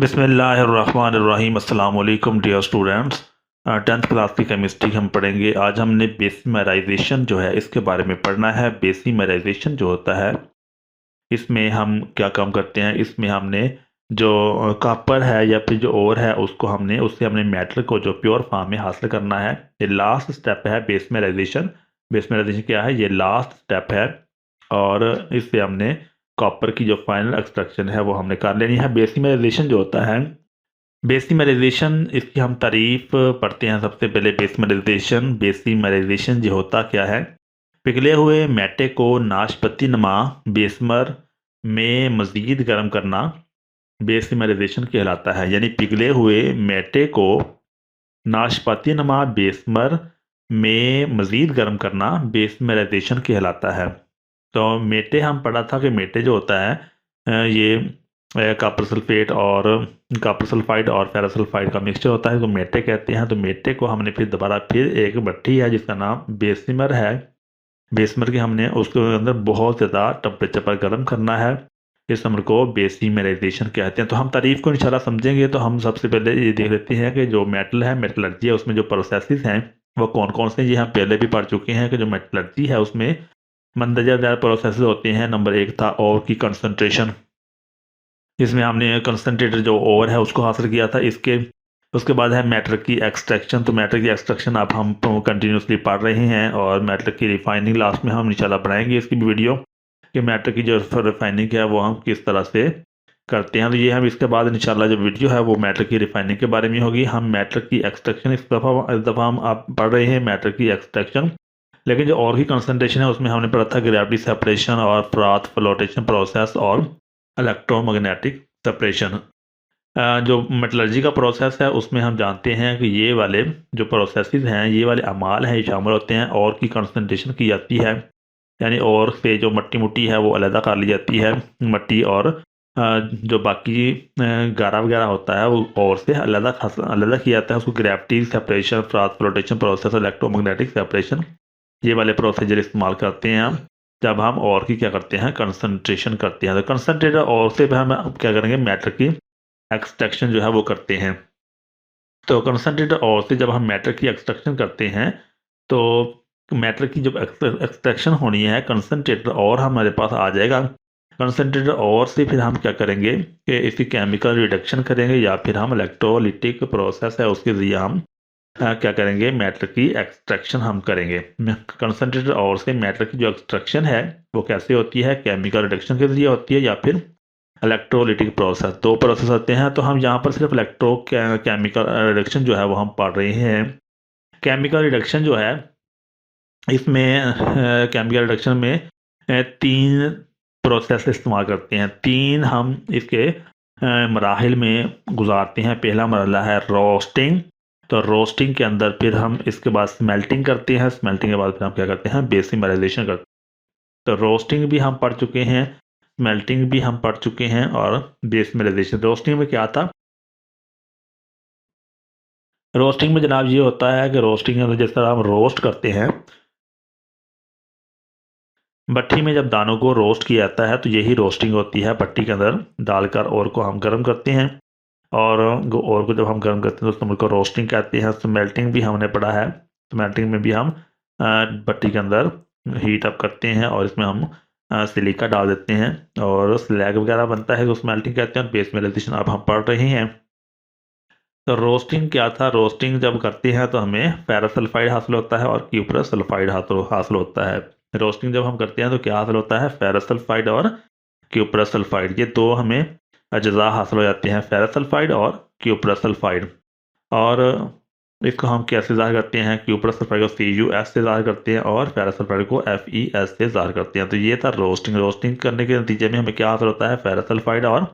बिस्मिल्लाहिर्रहमानिर्रहीम। अस्सलाम वालेकुम डियर स्टूडेंट्स। 10th क्लास की केमिस्ट्री हम पढ़ेंगे। आज हमने बेसिमराइजेशन जो है इसके बारे में पढ़ना है। बेसिमराइजेशन जो होता है इसमें हम क्या काम करते हैं, इसमें हमने जो कॉपर है या फिर जो ओर है उससे हमने मेटल को जो प्योर फॉर्म में हासिल करना है। ये लास्ट स्टेप है बेसिमराइजेशन। बेसिमराइजेशन क्या है? ये लास्ट स्टेप है और इससे हमने कॉपर की जो फाइनल एक्सट्रैक्शन है वो हमने कर लेनी है। बेसिमराइजेशन जो होता है, बेसिमराइजेशन इसकी हम तारीफ पढ़ते हैं। सबसे पहले बेसिमराइजेशन जो होता क्या है, पिघले हुए मैटे को नाशपति नमा बेसमर में मज़ीद गर्म करना बेसिमराइजेशन कहलाता है। यानी पिघले हुए मैटे को नाशपाती नमा बेसमर में मज़ीद गर्म करना बेसिमराइजेशन कहलाता है। तो मेटे हम पढ़ा था कि मेटे जो होता है ये कॉपर सल्फेट और कॉपर सल्फाइड और फेरस सल्फाइड का मिक्सचर होता है, तो मेटे कहते हैं। तो मेटे को हमने फिर एक भट्टी है जिसका नाम बेसिमर है। बेसिमर की हमने उसके अंदर बहुत ज़्यादा टेम्परेचर पर गर्म करना है। इस अमल को बेसिमराइजेशन कहते हैं। तो हम तारीफ को इंशाल्लाह समझेंगे। तो हम सबसे पहले ये देख लेते हैं कि जो मेटल है, मेटलर्जी है, उसमें जो प्रोसेसेस हैं वो कौन कौन से। ये हम पहले भी पढ़ चुके हैं कि जो मेटलर्जी है उसमें मंदरजा प्रोसेस होते हैं। नंबर एक था ओर की कंसंट्रेशन, इसमें हमने कंसंट्रेटेड जो ओर है उसको हासिल किया था। उसके बाद है मैटर की एक्सट्रैक्शन। तो मैटर की एक्सट्रैक्शन अब हम कंटिन्यूसली पढ़ रहे हैं और मैटर की रिफाइनिंग लास्ट में हम इंशाल्लाह बनाएंगे इसकी भी वीडियो कि मैटर की जो रिफाइनिंग है वो हम किस तरह से करते हैं। तो ये हम इसके बाद इंशाल्लाह जो वीडियो है वो मैटर की रिफाइनिंग के बारे में होगी। हम मैटर की एक्सट्रैक्शन इस दफ़ा हम आप पढ़ रहे हैं मैटर की एक्सट्रैक्शन। लेकिन जो और की कंसंट्रेशन है उसमें हमने पढ़ा था ग्रेविटी सेपरेशन और फ्राथ फ्लोटेशन प्रोसेस और इलेक्ट्रोमैग्नेटिक सेपरेशन। जो मेटलर्जी का प्रोसेस है उसमें हम जानते हैं कि ये वाले जो प्रोसेसेस हैं, ये वाले अमाल हैं, ये शामिल होते हैं। और की कंसंट्रेशन की जाती है, यानी और से जो मट्टी मुट्टी है वो अलहदा कर ली जाती है। मट्टी और जो बाकी गारा वगैरह होता है वो और से अलहदा किया जाता है। उसको ग्रेविटी सेपरेशन, फ्राथ फ्लोटेशन प्रोसेस, इलेक्ट्रोमैग्नेटिक सेपरेशन, ये वाले प्रोसीजर इस्तेमाल करते हैं हम जब हम और की क्या करते हैं, कंसंट्रेशन करते हैं। तो कंसंट्रेटर और से हम क्या करेंगे, मैटर की एक्सट्रैक्शन जो है वो करते हैं। तो कंसंट्रेटर और से जब हम मैटर की एक्सट्रैक्शन करते हैं तो मैटर की जब एक्सट्रैक्शन होनी है, कंसंट्रेटर और हमारे पास आ जाएगा। कंसंट्रेटर और से फिर हम क्या करेंगे कि इसकी केमिकल रिडक्शन करेंगे या फिर हम इलेक्ट्रोलिटिक प्रोसेस है उसके ज़रिए हम क्या करेंगे, मैटर की एक्सट्रैक्शन हम करेंगे। कंसंट्रेटर और से मैटर की जो एक्सट्रैक्शन है वो कैसे होती है, केमिकल रिडक्शन के जरिए होती है या फिर इलेक्ट्रोलिटिक प्रोसेस। दो प्रोसेस होते हैं। तो हम यहाँ पर सिर्फ केमिकल रिडक्शन जो है वो हम पढ़ रहे हैं। केमिकल रिडक्शन जो है इसमें केमिकल रिडक्शन में 3 प्रोसेस इस्तेमाल करते हैं। 3 हम इसके मराहिल में गुजारते हैं। पहला मरहला है रोस्टिंग। तो रोस्टिंग के अंदर फिर हम इसके बाद स्मेल्टिंग करते हैं। स्मेल्टिंग के बाद फिर हम क्या करते हैं, बेसिमराइजेशन करते हैं। तो रोस्टिंग भी हम पढ़ चुके हैं, स्मेल्टिंग भी हम पढ़ चुके हैं और बेसिमराइजेशन। रोस्टिंग में क्या था, रोस्टिंग में जनाब ये होता है कि रोस्टिंग में जिस तरह हम रोस्ट करते हैं, भट्टी में जब दानों को रोस्ट किया जाता है तो यही रोस्टिंग होती है। भट्टी के अंदर डालकर और को हम गर्म करते हैं और और को जब हम गर्म करते हैं तो उसको रोस्टिंग कहते हैं। स्मेल्टिंग भी हमने पढ़ा है। स्मेल्टिंग में भी हम भट्टी के अंदर हीट अप करते हैं और इसमें हम सिलिका डाल देते हैं और स्लैग वगैरह बनता है, तो स्मेल्टिंग कहते हैं। बेसिमराइजेशन अब हम पढ़ रहे हैं। तो रोस्टिंग क्या था, रोस्टिंग जब करते हैं तो हमें फेरस सल्फाइड हासिल होता है और क्यूप्रस सल्फाइड हासिल होता है। रोस्टिंग जब हम करते हैं तो क्या हासिल होता है, फेरस सल्फाइड और क्यूप्रस सल्फाइड, ये दो हमें अज्जा हासिल हो जाते हैं, फेरस सल्फाइड और क्यूप्रस सल्फाइड। और इसको हम कैसे ज़ाहिर करते हैं, क्यूप्रस सल्फाइड को CuS से ज़ाहिर करते हैं और फेरस सल्फाइड को FeS से ज़ाहिर करते हैं। तो ये था रोस्टिंग। रोस्टिंग करने के नतीजे में हमें क्या हासिल होता है, फेरस सल्फाइड और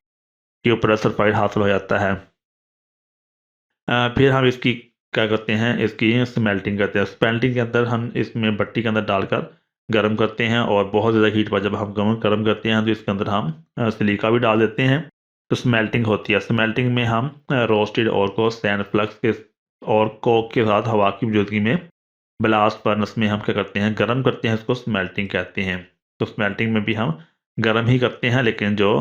क्यूप्रस सल्फाइड हासिल हो जाता है। फिर हम इसकी क्या करते हैं, इसकी स्मेल्टिंग करते हैं। स्मेल्टिंग के अंदर हम इसमें भट्टी के अंदर डालकर गर्म करते हैं और बहुत ज़्यादा हीट पर जब हम गर्म करते हैं तो इसके अंदर हम सिलिका भी डाल देते हैं, तो स्मेल्टिंग होती है। स्मेल्टिंग में हम रोस्टेड और को सैंड फ्लक्स के और कोक के साथ हवा की मौजूदगी में ब्लास्ट फर्नेस में हम क्या करते हैं, गर्म करते हैं, इसको स्मेल्टिंग कहते हैं। तो स्मेल्टिंग में भी हम गर्म ही करते हैं, लेकिन जो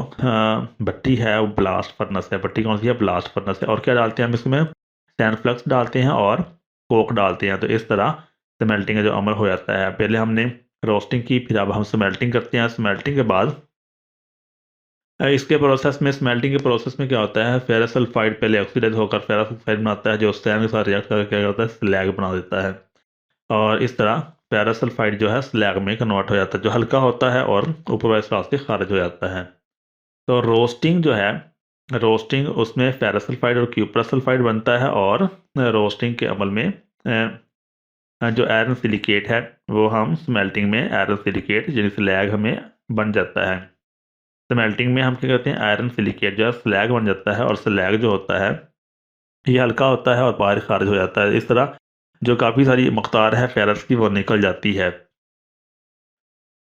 भट्टी है वो ब्लास्ट फर्नेस है। भट्टी कौन सी है? ब्लास्ट फर्नेस है। और क्या डालते हैं हम इसमें? सैंड फ्लक्स डालते हैं और कोक डालते हैं। तो इस तरह स्मेल्टिंग का जो अमल हो जाता है। पहले हमने रोस्टिंग की, फिर अब हम स्मेल्टिंग करते हैं। स्मेल्टिंग के बाद इसके प्रोसेस में, स्मेल्टिंग के प्रोसेस में क्या होता है, फेरस सल्फाइड पहले ऑक्सीडाइज होकर फेरस ऑक्साइड बनाता है, जो सैन के साथ रिएक्ट करके क्या करता है, स्लैग बना देता है। और इस तरह फेरस सल्फाइड जो है स्लैग में कन्वर्ट हो जाता है, जो हल्का होता है और ऊपर वाले स्लैग से खारिज हो जाता है। तो रोस्टिंग जो है, रोस्टिंग उसमें फेरस सल्फाइड और क्यूप्रस सल्फाइड बनता है, और रोस्टिंग के अमल में जो आयरन सिलिकेट है वो हम स्मेल्टिंग में आयरन सिलिकेट यानी स्लैग हमें बन जाता है। स्मेल्टिंग में हम क्या करते हैं, आयरन सिलिकेट जो है स्लैग बन जाता है, और स्लैग जो होता है ये हल्का होता है और बाहर खारिज हो जाता है। इस तरह जो काफ़ी सारी मकदार है फेरस की वो निकल जाती है।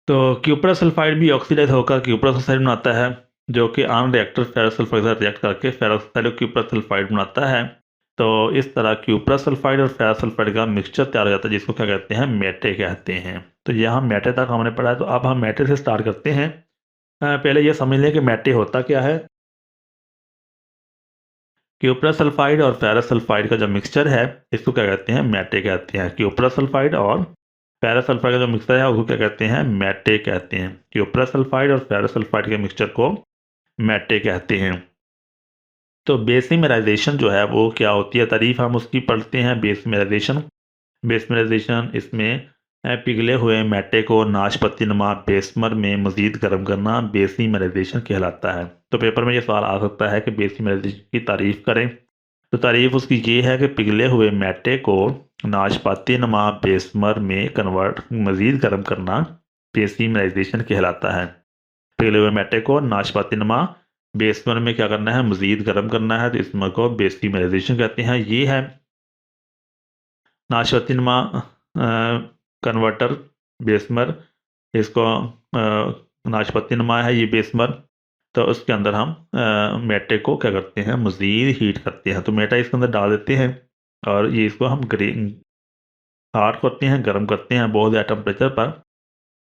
तो क्यूप्रस सल्फाइड भी ऑक्सीडाइज होकर क्यूप्रस ऑक्साइड बनाता है, जो कि आन रिएक्टर फेरस सल्फाइड से रिएक्ट करके फेरस ऑक्साइड और क्यूप्रस सल्फाइड बनाता है। तो इस तरह क्यूप्रस सल्फाइड और फेरस सल्फाइड का मिक्सचर तैयार हो जाता है, जिसको क्या कहते हैं, मेटे कहते हैं। तो यहाँ मेटे तक हमने पढ़ा है। तो अब हम मेटे से स्टार्ट करते हैं। पहले ये समझ लें कि मेटे होता क्या है। क्यूप्रस सल्फाइड और फेरस सल्फाइड का जो मिक्सचर है इसको क्या कहते हैं, मेटे कहते हैं। क्यूप्रस सल्फाइड और फेरस सल्फाइड का जो मिक्सचर है उसको क्या कहते हैं, मेटे कहते हैं। क्यूप्रस सल्फाइड और फेरस सल्फाइड के मिक्सचर को मेटे कहते हैं। तो बेसिमराइजेशन जो है वो क्या होती है, तारीफ हम उसकी पढ़ते हैं। बेसिमराइजेशन, बेसिमराइजेशन इसमें पिघले हुए मेटे को नाशपत्ती नुमा बेसमर में मज़ीद गर्म करना बेसिमराइजेशन कहलाता है। तो पेपर में ये सवाल आ सकता है कि बेसिमराइजेशन की तारीफ़ करें। तो तारीफ़ उसकी ये है कि पिघले हुए मेटे को नाशपाती नुमा बेसमर में कन्वर्ट मज़ीद गर्म करना बेसिमराइजेशन कहलाता है। पिघले हुए मेटे को नाशपाती नुमा बेसमर में क्या करना है, मज़ीद गर्म करना है। तो इसमें को बेसिमराइजेशन कहते हैं। ये है नाशपाती नुमा कन्वर्टर बेसमर, इसको नाशपाती नुमा है ये बेसमर। तो उसके अंदर हम मेटे को क्या करते हैं, मज़ीद हीट करते हैं। तो मेटा इसके अंदर डाल देते हैं और ये इसको हम ग्रीन हार्ड करते हैं, गर्म करते हैं बहुत ज़्यादा टेम्परेचर पर।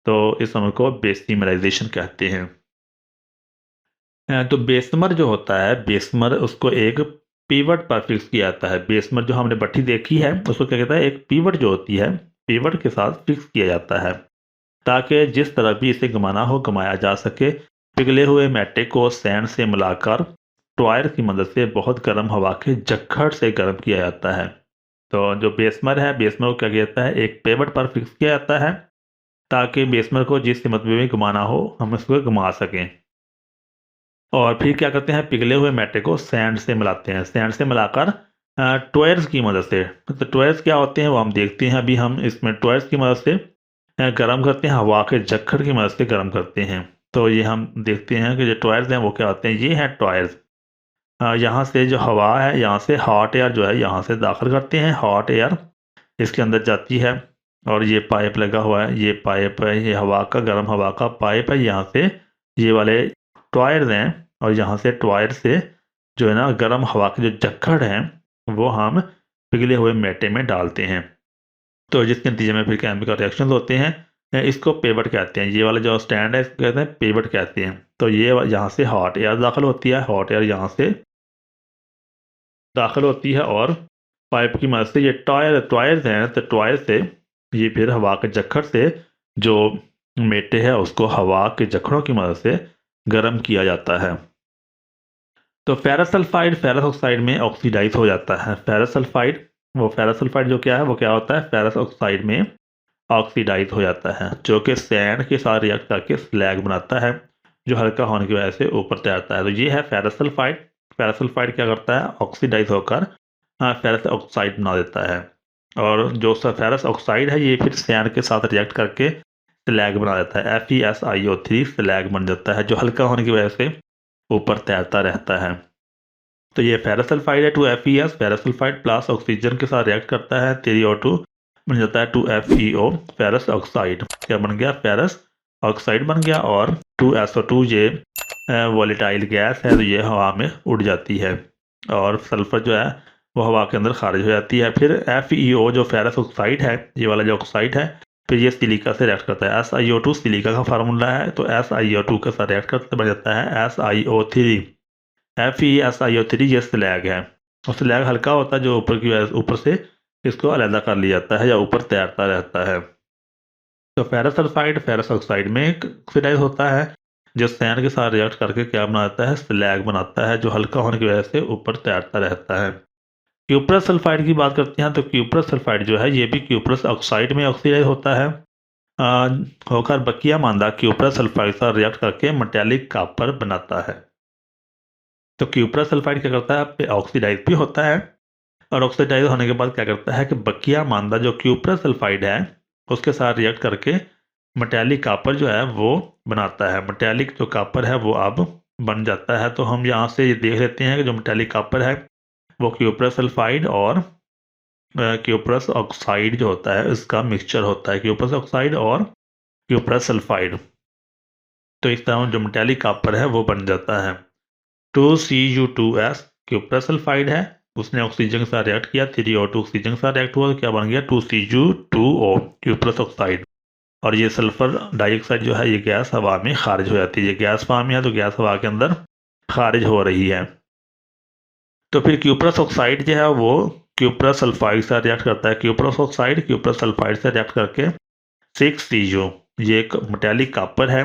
तो इस अमल को बेसिमराइजेशन कहते हैं। तो बेसमर जो होता है, बेसमर उसको एक पीवट पर फिक्स किया जाता है। बेसमर जो हमने भट्टी देखी है उसको क्या कहता है, एक पीवट जो होती है, पीवट के साथ फिक्स किया जाता है, ताकि जिस तरह भी इसे घुमाना हो घुमाया जा सके। पिघले हुए मेटे को सैंड से मिलाकर टॉयर की मदद से बहुत गर्म हवा के झक्खड़ से गर्म किया जाता है। तो जो बेसमर है, बेसमर को क्या किया जाता है, एक पेवट पर फिक्स किया जाता है, ताकि बेसमर को जिस सिमत में भी घुमाना हो हम इसको घुमा सकें। और फिर क्या करते हैं, पिघले हुए मेटे को सैंड से मिलाते हैं। सैंड से मिलाकर टॉयर्स की मदद से, तो टॉयर्स क्या होते हैं वो हम देखते हैं। अभी हम इसमें टॉयर्स की मदद से गर्म करते हैं, हवा के झक्खड़ की मदद से गर्म करते हैं। तो ये हम देखते हैं कि जो टॉयर्स हैं वो क्या होते हैं, ये हैं टॉयर्स। यहाँ से जो हवा है, यहाँ से हॉट एयर जो है यहाँ से दाखिल करते हैं, हॉट एयर इसके अंदर जाती है, और ये पाइप लगा हुआ है, ये पाइप है, ये हवा का, गर्म हवा का पाइप है। यहाँ से ये वाले टॉयर्स हैं, और यहाँ से टॉयर से जो है ना गर्म हवा के जो झक्खड़ हैं वो हम पिघले हुए मेटे में डालते हैं। तो जिसके नतीजे में फिर केमिकल रिएक्शन होते हैं। इसको पेवट कहते हैं। ये वाला जो स्टैंड है इसको कहते हैं पेवट कहते हैं। तो ये यहाँ से हॉट एयर दाखिल होती है, हॉट एयर यहाँ से दाखिल होती है, और पाइप की मदद से ये टॉयर्स हैं, तो टॉयर से ये फिर हवा के झक्खड़ से जो मेटे है उसको हवा के झक्खड़ों की मदद से गर्म किया जाता है। तो फेरस सल्फाइड फेरस ऑक्साइड में ऑक्सीडाइज हो जाता है। फेरस सल्फाइड, वो फेरस सल्फाइड जो क्या है वो क्या होता है, फेरस ऑक्साइड में ऑक्सीडाइज हो जाता है, जो कि सैंड के साथ रिएक्ट करके स्लैग बनाता है, जो हल्का होने की वजह से ऊपर तैरता है। तो ये है फेरस सल्फाइड। फेरस सल्फाइड क्या करता है, ऑक्सीडाइज होकर फेरस ऑक्साइड बना देता है, और जो फेरस ऑक्साइड है ये फिर सैंड के साथ रिएक्ट करके स्लैग बना देता है। FeSiO3 स्लैग बन जाता है, जो हल्का होने की वजह से ऊपर तैरता रहता है। तो ये फेरस सल्फाइड है 2FeS, ferrous sulphide plus oxygen के साथ रिएक्ट करता है, 3O2 बन जाता है 2FeO, फेरस ऑक्साइड। क्या बन गया, फेरस ऑक्साइड बन गया। और 2SO2 ये वोलेटाइल गैस है, तो ये हवा में उड़ जाती है, और सल्फर जो है वो हवा के अंदर खारिज हो जाती है। फिर FeO जो फेरस ऑक्साइड है, ये वाला जो ऑक्साइड है, फिर ये सिलिका से रिएक्ट करता है। SiO2 सिलिका का फार्मूला है, तो SiO2 के साथ रिएक्ट करते बन जाता है SiO3। FeSiO3 ये स्लैग है, और स्लैग हल्का होता है जो ऊपर से इसको अलग कर लिया जाता है या ऊपर तैरता रहता है। तो फेरस सल्फाइड फेरस ऑक्साइड में ऑक्सीडाइज होता है, जो सैन के साथ रिएक्ट करके क्या बनाता है, स्लैग बनाता है, जो हल्का होने की वजह से ऊपर तैरता रहता है। क्यूप्रस सल्फाइड की बात करते हैं, तो क्यूप्रस सल्फाइड जो है ये भी क्यूप्रस ऑक्साइड में ऑक्सीडाइज होता है, होकर बकिया मादा क्यूप्रस सल्फाइड से रिएक्ट करके मेटालिक कॉपर बनाता है। तो क्यूप्रस सल्फाइड क्या करता है, ऑक्सीडाइज भी होता है, और ऑक्सीडाइज होने के बाद क्या करता है कि बकिया मादा जो क्यूप्रस सल्फाइड है उसके साथ रिएक्ट करके मेटालिक कॉपर जो है वो बनाता है। मेटालिक जो कॉपर है वो अब बन जाता है। तो हम यहाँ से ये देख लेते हैं कि जो मेटालिक कॉपर है वो क्यूप्रस सल्फाइड और क्यूप्रस ऑक्साइड जो होता है इसका मिक्सचर होता है, क्यूप्रस ऑक्साइड और क्यूप्रस सल्फाइड। तो इस तरह जो मेटालिक कॉपर है वो बन जाता है। 2Cu2S क्यूप्रस सल्फाइड है, उसने ऑक्सीजन के साथ रिएक्ट किया, 3O2 ऑक्सीजन के साथ रिएक्ट हुआ तो क्या बन गया 2Cu2O क्यूप्रस ऑक्साइड। और ये सल्फर डाइऑक्साइड जो है ये गैस हवा में खारिज हो जाती है, ये गैस फॉर्म में है तो गैस हवा के अंदर खारिज हो रही है। तो फिर क्यूप्रस ऑक्साइड जो है वो क्यूप्रस सल्फाइड से रिएक्ट करता है, क्यूप्रस ऑक्साइड क्यूप्रस सल्फाइड से रिएक्ट करके 6Cu, ये एक मेटालिक कॉपर है,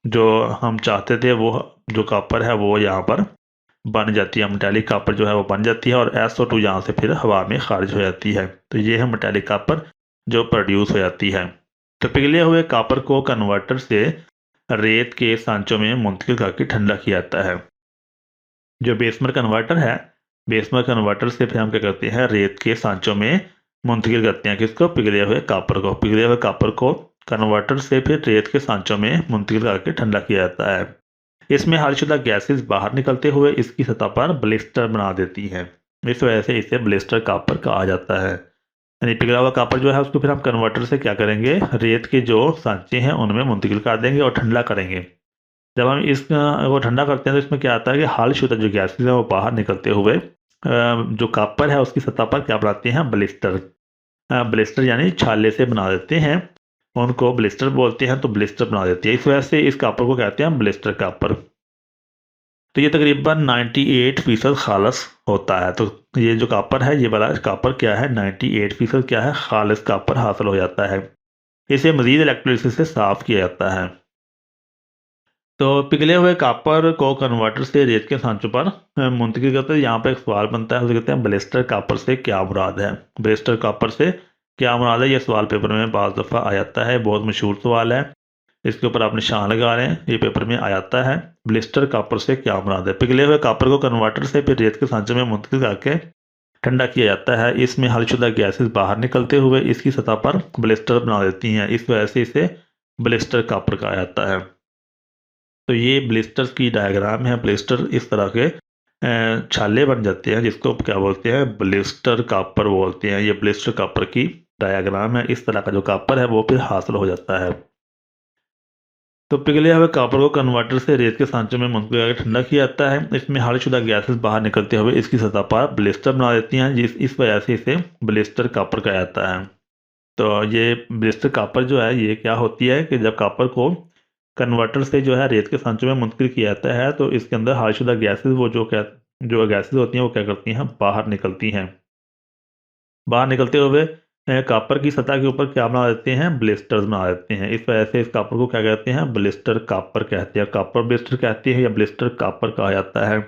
जो हम चाहते थे वो जो कॉपर है वो यहाँ पर बन जाती है, मेटालिक कॉपर जो है वो बन जाती है, और SO2 यहाँ से फिर हवा में खारिज हो जाती है। तो ये है मेटालिक कॉपर जो प्रोड्यूस हो जाती है। तो पिघले हुए कॉपर को कन्वर्टर से रेत के सांचों में मुंतकिल करके ठंडा किया जाता है। जो बेसमर कन्वर्टर है, बेसमर कन्वर्टर से फिर हम क्या करते हैं, रेत के सांचों में मुंतकिल करते हैं, किसको, पिघले हुए कॉपर को। पिघले हुए कॉपर को कन्वर्टर से फिर रेत के सांचों में मुंतकिल करके ठंडा किया जाता है। इसमें हलशुदा गैसेस बाहर निकलते हुए इसकी सतह पर ब्लिस्टर बना देती हैं, इस वजह से इसे ब्लिस्टर कॉपर कहा जाता है। यानी पिघला हुआ कॉपर जो है उसको फिर हम कन्वर्टर से क्या करेंगे, रेत के जो सांचे हैं उनमें मुंतकिल कर देंगे और ठंडा करेंगे। जब हम इस वो ठंडा करते हैं तो इसमें क्या आता है कि हलशुदा जो गैसेस हैं वो बाहर निकलते हुए जो कॉपर है उसकी सतह पर क्या बनाते हैं, ब्लिस्टर। ब्लिस्टर यानी छाले से बना देते हैं, उनको ब्लिस्टर बोलते हैं, तो ब्लिस्टर बना देती है, इस वजह से इस कॉपर को कहते हैं ब्लिस्टर कॉपर। तो ये तकरीबन 98% खालस होता है। तो ये जो कॉपर है ये वाला कॉपर क्या है, 98% क्या है, खालस कॉपर हासिल हो जाता है। इसे मजीद इलेक्ट्रोलिसिस से साफ किया जाता है। तो पिघले हुए कॉपर को कन्वर्टर से रेत के सांचों पर मुंतकिल करते हैं। यहाँ पर एक सवाल बनता है, उसे कहते हैं ब्लिस्टर कॉपर से क्या मुराद है, ब्लिस्टर कॉपर से क्या मुराद है। ये सवाल पेपर में बाज़ दफ़ा आ जाता है, बहुत मशहूर सवाल है, इसके ऊपर आप निशान लगा रहे हैं, ये पेपर में आ जाता है। ब्लिस्टर कॉपर से क्या मुराद है, पिघले हुए कॉपर को कन्वर्टर से फिर रेत के सांचे में मुंतकिल करके ठंडा किया जाता है, इसमें हलशुदा गैसेस बाहर निकलते हुए इसकी सतह पर ब्लिस्टर बना देती हैं, इस वजह से इसे ब्लिस्टर कॉपर कहा जाता है। तो ये ब्लिस्टर की डायग्राम है, ब्लिस्टर इस तरह के छाले बन जाते हैं जिसको क्या बोलते हैं, ब्लिस्टर कॉपर बोलते हैं। ये ब्लिस्टर कॉपर की डायग्राम है, इस तरह का जो कॉपर है वो फिर हासिल हो जाता है। तो पिघले हुए कॉपर को कन्वर्टर से रेत के सांचों में मुंतकिल करके ठंडा किया जाता है, इसमें हलशुदा गैसेस बाहर निकलते हुए इसकी सतह पर ब्लिस्टर बना देती हैं, इस वजह से इसे ब्लिस्टर कॉपर कहा जाता है। तो ये ब्लिस्टर कॉपर जो है ये क्या होती है कि जब कॉपर को कन्वर्टर से जो है रेत के सांचों में मुंतकिल किया जाता है तो इसके अंदर हलशुदा गैसेस वो जो गैसेस होती हैं वो क्या करती हैं, बाहर निकलती हैं। बाहर निकलते हुए कॉपर की सतह के ऊपर क्या बना देते हैं, ब्लिस्टर्स बना देते हैं, इस वजह से इस कॉपर को क्या कहते हैं, ब्लिस्टर कॉपर कहते हैं, कॉपर ब्लिस्टर कहते हैं या ब्लिस्टर कॉपर कहा जाता है।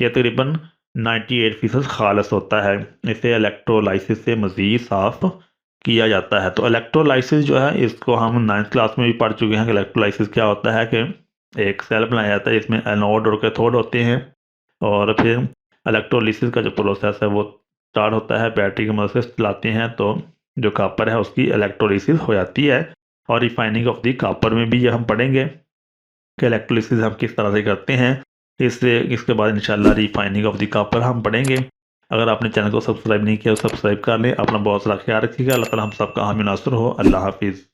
यह तकरीबन 98% खालस होता है, इसे इलेक्ट्रोलाइसिस से मज़ीद साफ किया जाता है। तो इलेक्ट्रोलाइसिस जो है इसको हम 9th क्लास में भी पढ़ चुके हैं कि इलेक्ट्रोलाइसिस क्या होता है कि एक सेल बनाया जाता है इसमें एनोड और कैथोड होते हैं, और फिर इलेक्ट्रोलिसिस का जो प्रोसेस है वो स्टार्ट होता है, बैटरी की मदद से चलाते हैं, तो जो कॉपर है उसकी इलेक्ट्रोलिसिस हो जाती है। और रिफाइनिंग ऑफ दी कॉपर में भी ये हम पढ़ेंगे कि इलेक्ट्रोलिसिस हम किस तरह से करते हैं, इसके बाद इंशाल्लाह रिफाइनिंग ऑफ दी कॉपर हम पढ़ेंगे। अगर आपने चैनल को सब्सक्राइब नहीं किया तो सब्सक्राइब कर लें। अपना बहुत सारा ख्याल रखिएगा। अल्लाह ताला हम सबका हामी नासर हो। अल्लाह हाफिज़।